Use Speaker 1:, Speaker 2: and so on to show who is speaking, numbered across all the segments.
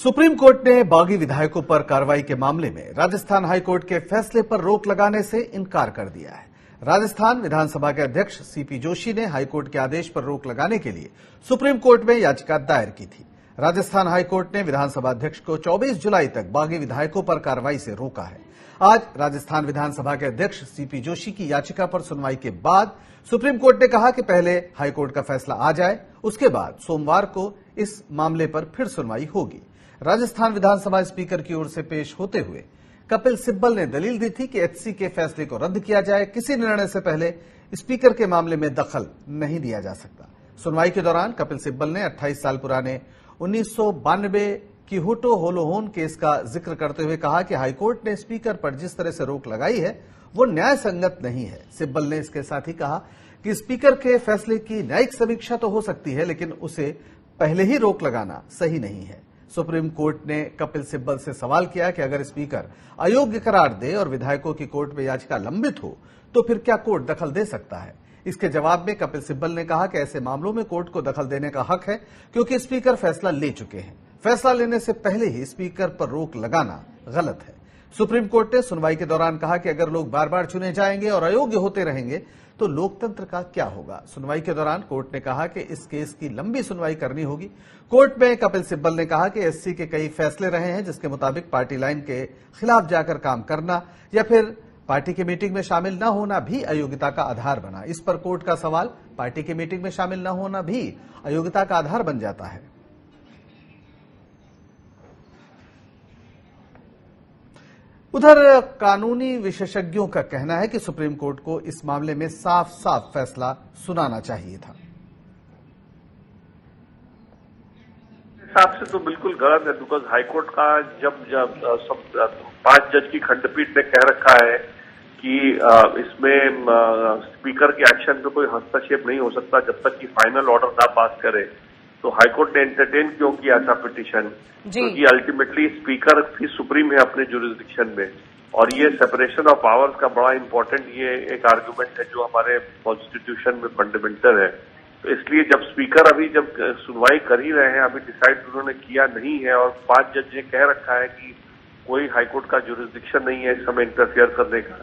Speaker 1: Supreme court ने बागी विधायकों पर कार्रवाई के मामले में राजस्थान हाईकोर्ट के फैसले पर रोक लगाने से इनकार कर दिया है। राजस्थान विधानसभा के अध्यक्ष सीपी जोशी ने हाईकोर्ट के आदेश पर रोक लगाने के लिए सुप्रीम कोर्ट में याचिका दायर की थी। राजस्थान हाईकोर्ट ने विधानसभा अध्यक्ष को 24 जुलाई तक बागी विधायकों पर कार्रवाई से रोका है। आज राजस्थान विधानसभा के अध्यक्ष सीपी जोशी की याचिका पर सुनवाई के बाद सुप्रीम कोर्ट ने कहा कि पहले हाईकोर्ट का फैसला आ जाए, उसके बाद सोमवार को इस मामले पर फिर सुनवाई होगी। राजस्थान विधानसभा स्पीकर की ओर से पेश होते हुए कपिल सिब्बल ने दलील दी थी कि एचसी के फैसले को रद्द किया जाए। किसी निर्णय से पहले स्पीकर के मामले में दखल नहीं दिया जा सकता। सुनवाई के दौरान कपिल सिब्बल ने 28 साल पुराने 1992 किहोटो होलोहोन केस का जिक्र करते हुए कहा कि हाईकोर्ट ने स्पीकर पर जिस तरह से रोक लगाई है वो न्याय संगत नहीं है। सिब्बल ने इसके साथ ही कहा कि स्पीकर के फैसले की न्यायिक समीक्षा तो हो सकती है, लेकिन उसे पहले ही रोक लगाना सही नहीं है। सुप्रीम कोर्ट ने कपिल सिब्बल से सवाल किया कि अगर स्पीकर अयोग्य करार दे और विधायकों की कोर्ट में याचिका लंबित हो तो फिर क्या कोर्ट दखल दे सकता है। इसके जवाब में कपिल सिब्बल ने कहा कि ऐसे मामलों में कोर्ट को दखल देने का हक है, क्योंकि स्पीकर फैसला ले चुके हैं। फैसला लेने से पहले ही स्पीकर पर रोक लगाना गलत है। सुप्रीम कोर्ट ने सुनवाई के दौरान कहा कि अगर लोग बार बार चुने जाएंगे और अयोग्य होते रहेंगे तो लोकतंत्र का क्या होगा। सुनवाई के दौरान कोर्ट ने कहा कि इस केस की लंबी सुनवाई करनी होगी। कोर्ट में कपिल सिब्बल ने कहा कि एससी के कई फैसले रहे हैं जिसके मुताबिक पार्टी लाइन के खिलाफ जाकर काम करना या फिर पार्टी की मीटिंग में शामिल न होना भी अयोग्यता का आधार बना। इस पर कोर्ट का सवाल, पार्टी की मीटिंग में शामिल न होना भी अयोग्यता का आधार बन जाता है। उधर कानूनी विशेषज्ञों का कहना है कि सुप्रीम कोर्ट को इस मामले में साफ साफ फैसला सुनाना चाहिए था।
Speaker 2: हिसाब से तो बिल्कुल गलत है, बिकॉज हाईकोर्ट का जब सब 5 जज की खंडपीठ ने कह रखा है कि इसमें स्पीकर के एक्शन पे कोई हस्तक्षेप नहीं हो सकता जब तक कि फाइनल ऑर्डर ना पास करे, तो हाईकोर्ट ने एंटरटेन क्यों किया था पिटीशन? क्योंकि अल्टीमेटली स्पीकर भी सुप्रीम है अपने जुरिस्डिक्शन में, और ये सेपरेशन ऑफ पावर्स का बड़ा इंपॉर्टेंट ये एक आर्गुमेंट है जो हमारे कॉन्स्टिट्यूशन में फंडामेंटल है। तो इसलिए जब स्पीकर अभी जब सुनवाई कर ही रहे हैं, अभी डिसाइड उन्होंने किया नहीं है और 5 जज ने कह रखा है कि कोई हाईकोर्ट का जुरिस्डिक्शन नहीं है इस समय इंटरफेयर करने का,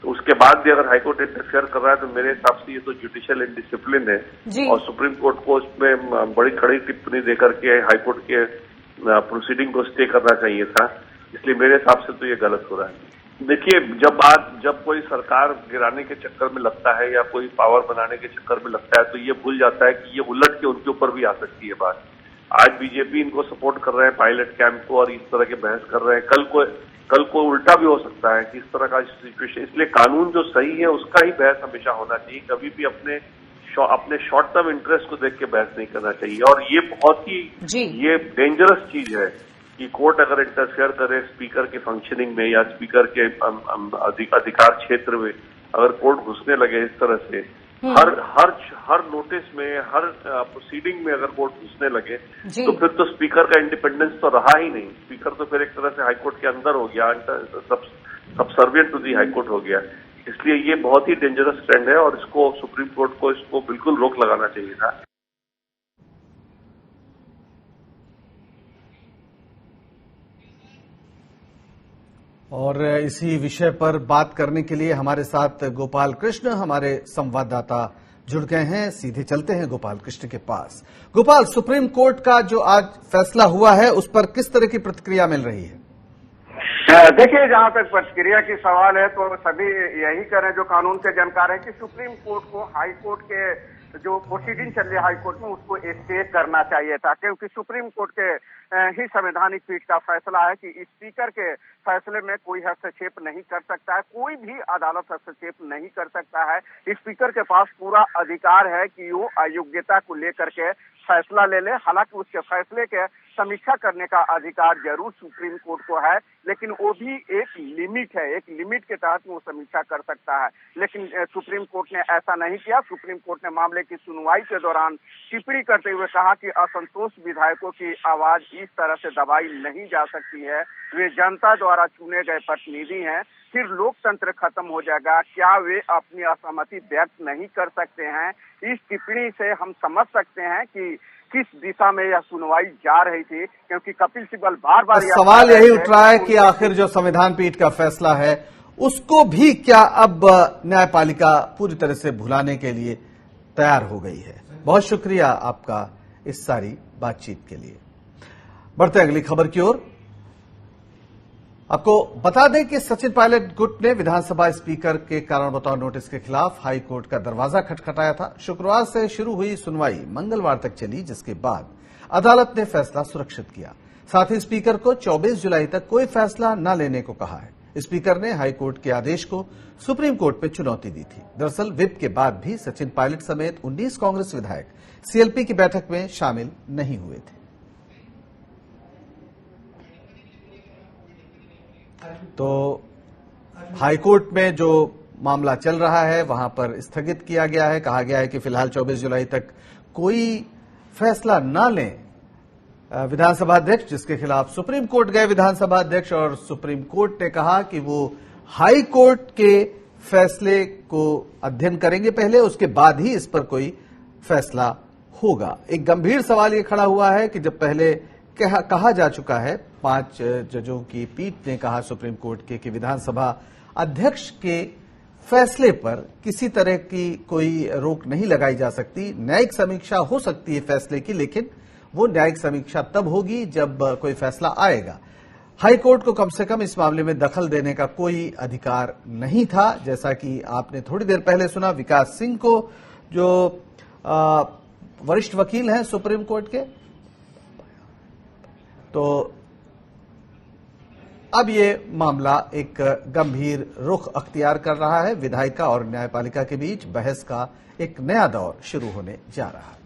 Speaker 2: तो उसके बाद भी अगर हाईकोर्ट इंटरफेयर कर रहा है तो मेरे हिसाब से ये तो जुडिशियल इंडिसिप्लिन है और सुप्रीम कोर्ट को इसमें बड़ी खड़ी टिप्पणी देकर के हाईकोर्ट के प्रोसीडिंग को स्टे करना चाहिए था। इसलिए मेरे हिसाब से तो ये गलत हो रहा है। देखिए, जब कोई सरकार गिराने के चक्कर में लगता है या कोई पावर बनाने के चक्कर में लगता है तो ये भूल जाता है कि ये उलट के उनके ऊपर भी आ सकती है बात। आज बीजेपी इनको सपोर्ट कर रहे हैं पायलट कैंप को और इस तरह के बहस कर रहे हैं, कल को उल्टा भी हो सकता है कि इस तरह का सिचुएशन। इसलिए कानून जो सही है उसका ही बहस हमेशा होना चाहिए, कभी भी अपने शॉर्ट टर्म इंटरेस्ट को देख के बहस नहीं करना चाहिए। और ये बहुत ही ये डेंजरस चीज है कि कोर्ट अगर इंटरफेयर करे स्पीकर के फंक्शनिंग में या स्पीकर के अधिकार क्षेत्र में, अगर कोर्ट घुसने लगे इस तरह से हर नोटिस में, हर प्रोसीडिंग में अगर कोर्ट घुसने लगे तो फिर तो स्पीकर का इंडिपेंडेंस तो रहा ही नहीं। स्पीकर तो फिर एक तरह से हाईकोर्ट के अंदर हो गया, सबसर्विएंट टू दी हाईकोर्ट हो गया। इसलिए ये बहुत ही डेंजरस ट्रेंड है और इसको सुप्रीम कोर्ट को इसको बिल्कुल रोक लगाना चाहिए था।
Speaker 1: और इसी विषय पर बात करने के लिए हमारे साथ गोपाल कृष्ण हमारे संवाददाता जुड़ गए हैं। सीधे चलते हैं गोपाल कृष्ण के पास। गोपाल, सुप्रीम कोर्ट का जो आज फैसला हुआ है उस पर किस तरह की प्रतिक्रिया मिल रही है?
Speaker 3: देखिए, जहां तक प्रतिक्रिया की सवाल है तो सभी यही करें जो कानून के जानकार है कि सुप्रीम कोर्ट को हाई कोर्ट के जो प्रोसीडिंग चल रही है हाई कोर्ट में उसको स्टे करना चाहिए था, क्योंकि सुप्रीम कोर्ट के ही संवैधानिक पीठ का फैसला है कि स्पीकर के फैसले में कोई हस्तक्षेप नहीं कर सकता है, कोई भी अदालत हस्तक्षेप नहीं कर सकता है। स्पीकर के पास पूरा अधिकार है कि वो अयोग्यता को लेकर के फैसला ले ले। हालांकि उसके फैसले के समीक्षा करने का अधिकार जरूर सुप्रीम कोर्ट को है, लेकिन वो भी एक लिमिट है, एक लिमिट के तहत वो समीक्षा कर सकता है। लेकिन सुप्रीम कोर्ट ने ऐसा नहीं किया। सुप्रीम कोर्ट ने मामले की सुनवाई के दौरान टिप्पणी करते हुए कहा कि असंतोष विधायकों की आवाज इस तरह से दबाई नहीं जा सकती है, वे जनता द्वारा चुने गए प्रतिनिधि हैं, फिर लोकतंत्र खत्म हो जाएगा, क्या वे अपनी असहमति व्यक्त नहीं कर सकते हैं? इस टिप्पणी से हम समझ सकते हैं कि किस दिशा में यह सुनवाई जा रही थी, क्योंकि कपिल सिब्बल बार बार
Speaker 1: सवाल यही उठ रहा है कि आखिर जो संविधान पीठ का फैसला है उसको भी क्या अब न्यायपालिका पूरी तरह से भुलाने के लिए तैयार हो गई है। बहुत शुक्रिया आपका इस सारी बातचीत के लिए। बढ़ते अगली खबर की ओर। आपको बता दें कि सचिन पायलट गुट ने विधानसभा स्पीकर के कारण बताओ नोटिस के खिलाफ हाई कोर्ट का दरवाजा खटखटाया था। शुक्रवार से शुरू हुई सुनवाई मंगलवार तक चली, जिसके बाद अदालत ने फैसला सुरक्षित किया। साथ ही स्पीकर को 24 जुलाई तक कोई फैसला न लेने को कहा है। स्पीकर ने हाई कोर्ट के आदेश को सुप्रीम कोर्ट में चुनौती दी थी। दरअसल व्हिप के बाद भी सचिन पायलट समेत 19 कांग्रेस विधायक सीएलपी की बैठक में शामिल नहीं हुए थे। तो हाईकोर्ट में जो मामला चल रहा है वहां पर स्थगित किया गया है। कहा गया है कि फिलहाल 24 जुलाई तक कोई फैसला न लें विधानसभा अध्यक्ष, जिसके खिलाफ सुप्रीम कोर्ट गए विधानसभा अध्यक्ष, और सुप्रीम कोर्ट ने कहा कि वो हाई कोर्ट के फैसले को अध्ययन करेंगे पहले, उसके बाद ही इस पर कोई फैसला होगा। एक गंभीर सवाल ये खड़ा हुआ है कि जब पहले कहा जा चुका है, 5 जजों की पीठ ने कहा सुप्रीम कोर्ट के कि विधानसभा अध्यक्ष के फैसले पर किसी तरह की कोई रोक नहीं लगाई जा सकती। न्यायिक समीक्षा हो सकती है फैसले की, लेकिन वो न्यायिक समीक्षा तब होगी जब कोई फैसला आएगा। हाई कोर्ट को कम से कम इस मामले में दखल देने का कोई अधिकार नहीं था। जैसा कि आपने थोड़ी देर पहले सुना विकास सिंह को, जो वरिष्ठ वकील हैं सुप्रीम कोर्ट के, तो अब ये मामला एक गंभीर रुख अख्तियार कर रहा है। विधायिका और न्यायपालिका के बीच बहस का एक नया दौर शुरू होने जा रहा है।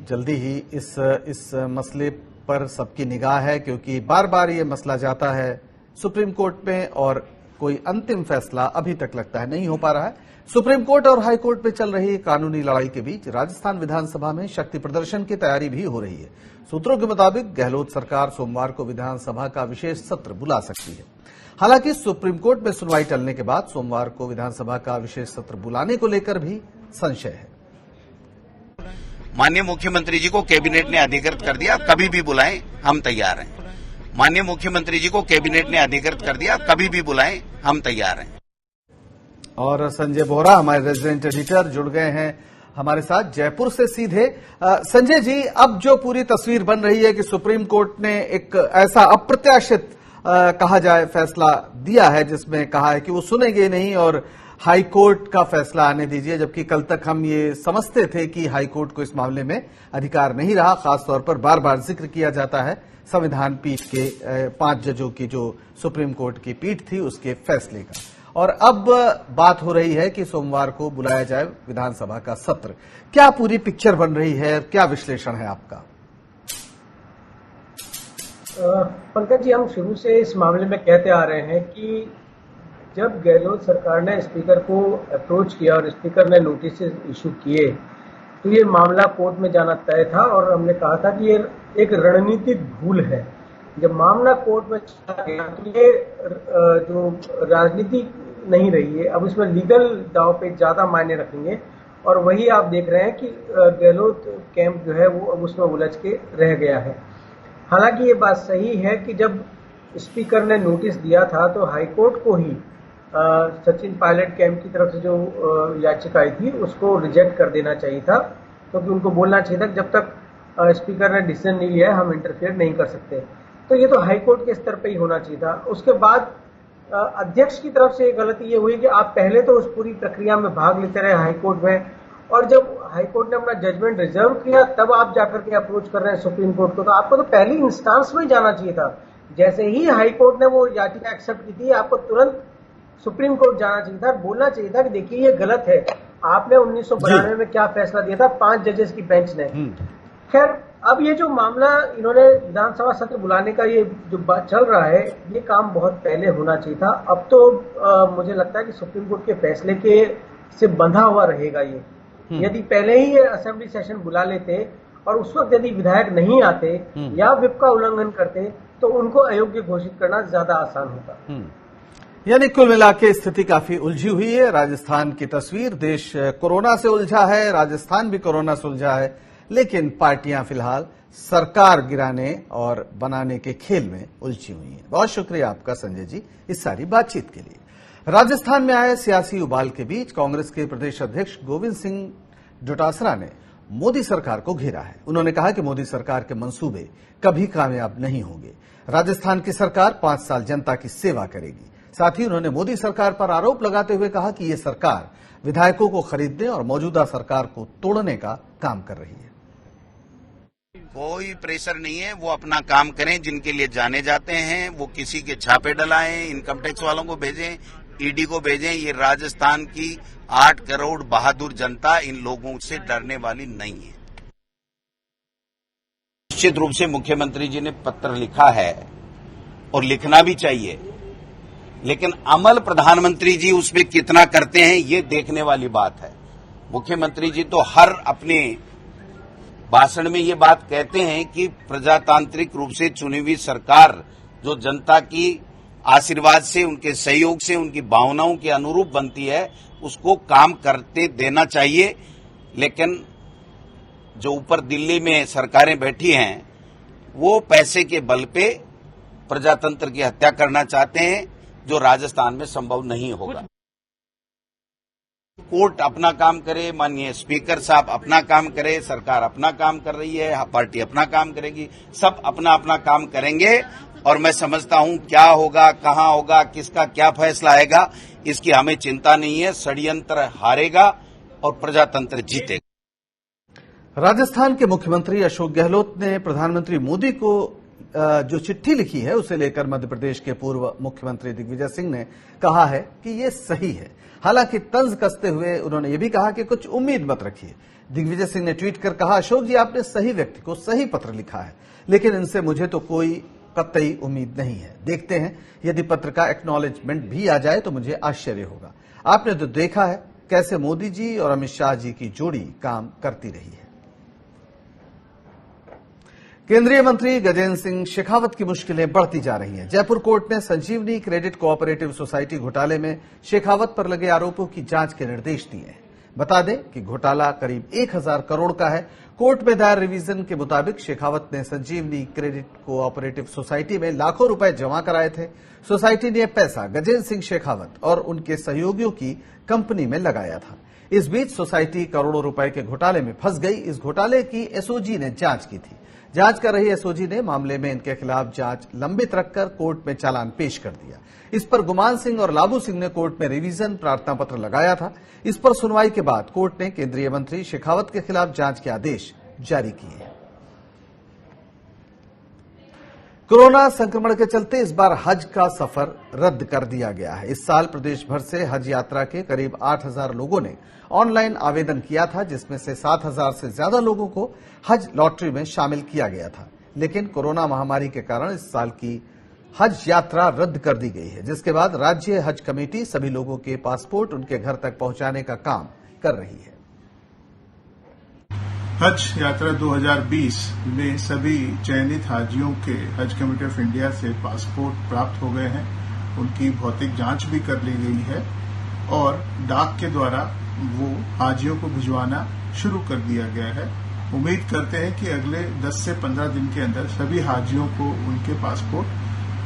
Speaker 1: जल्दी ही इस मसले पर सबकी निगाह है, क्योंकि बार बार ये मसला जाता है सुप्रीम कोर्ट में और कोई अंतिम फैसला अभी तक लगता है नहीं हो पा रहा है। सुप्रीम कोर्ट और हाई कोर्ट में चल रही कानूनी लड़ाई के बीच राजस्थान विधानसभा में शक्ति प्रदर्शन की तैयारी भी हो रही है। सूत्रों के मुताबिक गहलोत सरकार सोमवार को विधानसभा का विशेष सत्र बुला सकती है। हालांकि सुप्रीम कोर्ट में सुनवाई टलने के बाद सोमवार को विधानसभा का विशेष सत्र बुलाने को लेकर भी संशय है।
Speaker 4: माननीय मुख्यमंत्री जी को कैबिनेट ने अधिकृत कर दिया, कभी भी बुलाएं हम तैयार हैं। माननीय मुख्यमंत्री जी को कैबिनेट ने अधिकृत कर दिया, कभी भी बुलाएं हम तैयार हैं।
Speaker 1: और संजय बोहरा हमारे रेजिडेंट एडिटर जुड़ गए हैं हमारे साथ जयपुर से सीधे। संजय जी, अब जो पूरी तस्वीर बन रही है कि सुप्रीम कोर्ट ने एक ऐसा अप्रत्याशित कहा जाए फैसला दिया है, जिसमें कहा है कि वो सुनेंगे नहीं और हाई कोर्ट का फैसला आने दीजिए, जबकि कल तक हम ये समझते थे कि हाई कोर्ट को इस मामले में अधिकार नहीं रहा। खासतौर पर बार बार जिक्र किया जाता है संविधान पीठ के 5 जजों की जो सुप्रीम कोर्ट की पीठ थी उसके फैसले का, और अब बात हो रही है कि सोमवार को बुलाया जाए विधानसभा का सत्र। क्या पूरी पिक्चर बन रही है, क्या विश्लेषण है आपका?
Speaker 5: पंकज जी, हम शुरू से इस मामले में कहते आ रहे हैं कि जब गहलोत सरकार ने स्पीकर को अप्रोच किया और स्पीकर ने नोटिस इशू किए, तो ये मामला कोर्ट में जाना तय था और हमने कहा था कि ये एक रणनीतिक भूल है। जब मामला कोर्ट में चला गया तो ये जो राजनीति नहीं रही है, अब इसमें लीगल दाव पे ज्यादा मायने रखेंगे, और वही आप देख रहे हैं कि गहलोत कैंप जो है वो अब उसमें उलझ के रह गया है। हालांकि ये बात सही है कि जब स्पीकर ने नोटिस दिया था तो हाईकोर्ट को ही सचिन पायलट कैंप की तरफ से जो याचिका आई थी उसको रिजेक्ट कर देना चाहिए था, क्योंकि उनको बोलना चाहिए था कि जब तक स्पीकर ने डिसीजन नहीं लिया है हम इंटरफेयर नहीं कर सकते। तो ये तो हाईकोर्ट के स्तर पे ही होना चाहिए था। उसके बाद अध्यक्ष की तरफ से गलती ये हुई कि आप पहले तो उस पूरी प्रक्रिया में भाग लेते रहे हाईकोर्ट में, और जब हाईकोर्ट ने अपना जजमेंट रिजर्व किया तब आप जाकर के अप्रोच कर रहे हैं सुप्रीम कोर्ट को। तो आपको तो पहली इंस्टांस में जाना चाहिए था। जैसे ही हाईकोर्ट ने वो याचिका एक्सेप्ट की थी, आपको तुरंत सुप्रीम कोर्ट जाना चाहिए था, बोलना चाहिए था कि देखिए ये गलत है। आपने 1992 में क्या फैसला दिया था 5 जजेस की बेंच ने। खैर, अब ये जो मामला इन्होंने विधानसभा सत्र बुलाने का ये जो बात चल रहा है, ये काम बहुत पहले होना चाहिए था। अब तो मुझे लगता है कि सुप्रीम कोर्ट के फैसले के से बंधा हुआ रहेगा ये। यदि पहले ही ये असेंबली सेशन बुला लेते और उस वक्त यदि विधायक नहीं आते या व्हिप का उल्लंघन करते तो उनको अयोग्य घोषित करना ज्यादा आसान होता।
Speaker 1: यानी कुल मिला के स्थिति काफी उलझी हुई है। राजस्थान की तस्वीर, देश कोरोना से उलझा है, राजस्थान भी कोरोना से उलझा है, लेकिन पार्टियां फिलहाल सरकार गिराने और बनाने के खेल में उलझी हुई हैं। बहुत शुक्रिया आपका संजय जी इस सारी बातचीत के लिए। राजस्थान में आए सियासी उबाल के बीच कांग्रेस के प्रदेश अध्यक्ष गोविंद सिंह डोटासरा ने मोदी सरकार को घेरा है। उन्होंने कहा कि मोदी सरकार के मंसूबे कभी कामयाब नहीं होंगे। राजस्थान की सरकार 5 साल जनता की सेवा करेगी। साथ ही उन्होंने मोदी सरकार पर आरोप लगाते हुए कहा कि ये सरकार विधायकों को खरीदने और मौजूदा सरकार को तोड़ने का काम कर रही है।
Speaker 4: कोई प्रेशर नहीं है, वो अपना काम करें। जिनके लिए जाने जाते हैं वो किसी के छापे डलाएं, इनकम टैक्स वालों को भेजें, ईडी को भेजें। ये राजस्थान की 8 करोड़ बहादुर जनता इन लोगों से डरने वाली नहीं है। निश्चित रूप से मुख्यमंत्री जी ने पत्र लिखा है और लिखना भी चाहिए, लेकिन अमल प्रधानमंत्री जी उसमें कितना करते हैं ये देखने वाली बात है। मुख्यमंत्री जी तो हर अपने भाषण में ये बात कहते हैं कि प्रजातांत्रिक रूप से चुनी हुई सरकार जो जनता की आशीर्वाद से, उनके सहयोग से, उनकी भावनाओं के अनुरूप बनती है, उसको काम करते देना चाहिए। लेकिन जो ऊपर दिल्ली में सरकारें बैठी हैं वो पैसे के बल पे प्रजातंत्र की हत्या करना चाहते हैं, जो राजस्थान में संभव नहीं होगा। कोर्ट अपना काम करे, माननीय स्पीकर साहब अपना काम करे, सरकार अपना काम कर रही है, पार्टी अपना काम करेगी, सब अपना अपना काम करेंगे। और मैं समझता हूं क्या होगा, कहां होगा, किसका क्या फैसला आएगा, इसकी हमें चिंता नहीं है। षड्यंत्र हारेगा और प्रजातंत्र जीतेगा।
Speaker 1: राजस्थान के मुख्यमंत्री अशोक गहलोत ने प्रधानमंत्री मोदी को जो चिट्ठी लिखी है उसे लेकर मध्य प्रदेश के पूर्व मुख्यमंत्री दिग्विजय सिंह ने कहा है कि ये सही है। हालांकि तंज कसते हुए उन्होंने ये भी कहा कि कुछ उम्मीद मत रखिए। दिग्विजय सिंह ने ट्वीट कर कहा, अशोक जी आपने सही व्यक्ति को सही पत्र लिखा है, लेकिन इनसे मुझे तो कोई कतई उम्मीद नहीं है। देखते हैं यदि पत्र का एक्नॉलेजमेंट भी आ जाए तो मुझे आश्चर्य होगा। आपने तो देखा है कैसे मोदी जी और अमित शाह जी की जोड़ी काम करती रही है। केंद्रीय मंत्री गजेंद्र सिंह शेखावत की मुश्किलें बढ़ती जा रही हैं। जयपुर कोर्ट ने संजीवनी क्रेडिट कोऑपरेटिव सोसाइटी घोटाले में शेखावत पर लगे आरोपों की जांच के निर्देश दिए हैं। बता दें कि घोटाला करीब 1000 करोड़ का है। कोर्ट में दायर रिवीजन के मुताबिक शेखावत ने संजीवनी क्रेडिट कोऑपरेटिव सोसाइटी में लाखों रुपए जमा कराए थे। सोसाइटी ने पैसा गजेंद्र सिंह शेखावत और उनके सहयोगियों की कंपनी में लगाया था। इस बीच सोसाइटी करोड़ों रुपए के घोटाले में फंस गई। इस घोटाले की एसओजी ने जांच की थी। जांच कर रही एसओजी ने मामले में इनके खिलाफ जांच लंबित रखकर कोर्ट में चालान पेश कर दिया। इस पर गुमान सिंह और लाबू सिंह ने कोर्ट में रिवीजन प्रार्थना पत्र लगाया था। इस पर सुनवाई के बाद कोर्ट ने केंद्रीय मंत्री शेखावत के खिलाफ जांच के आदेश जारी किए हैं। कोरोना संक्रमण के चलते इस बार हज का सफर रद्द कर दिया गया है। इस साल प्रदेश भर से हज यात्रा के करीब 8000 लोगों ने ऑनलाइन आवेदन किया था, जिसमें से 7000 से ज्यादा लोगों को हज लॉटरी में शामिल किया गया था। लेकिन कोरोना महामारी के कारण इस साल की हज यात्रा रद्द कर दी गई है, जिसके बाद राज्य हज कमेटी सभी लोगों के पासपोर्ट उनके घर तक पहुंचाने का काम कर रही है।
Speaker 6: हज यात्रा 2020 में सभी चयनित हाजियों के हज कमेटी ऑफ इंडिया से पासपोर्ट प्राप्त हो गए हैं। उनकी भौतिक जांच भी कर ली गई है और डाक के द्वारा वो हाजियों को भिजवाना शुरू कर दिया गया है। उम्मीद करते हैं कि अगले 10 से 15 दिन के अंदर सभी हाजियों को उनके पासपोर्ट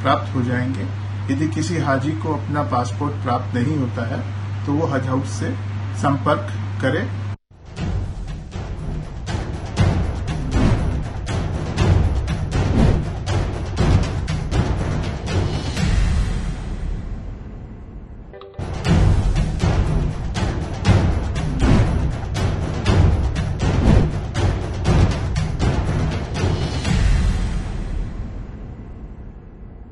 Speaker 6: प्राप्त हो जाएंगे। यदि किसी हाजी को अपना पासपोर्ट प्राप्त नहीं होता है तो वो हज हाउस से संपर्क करे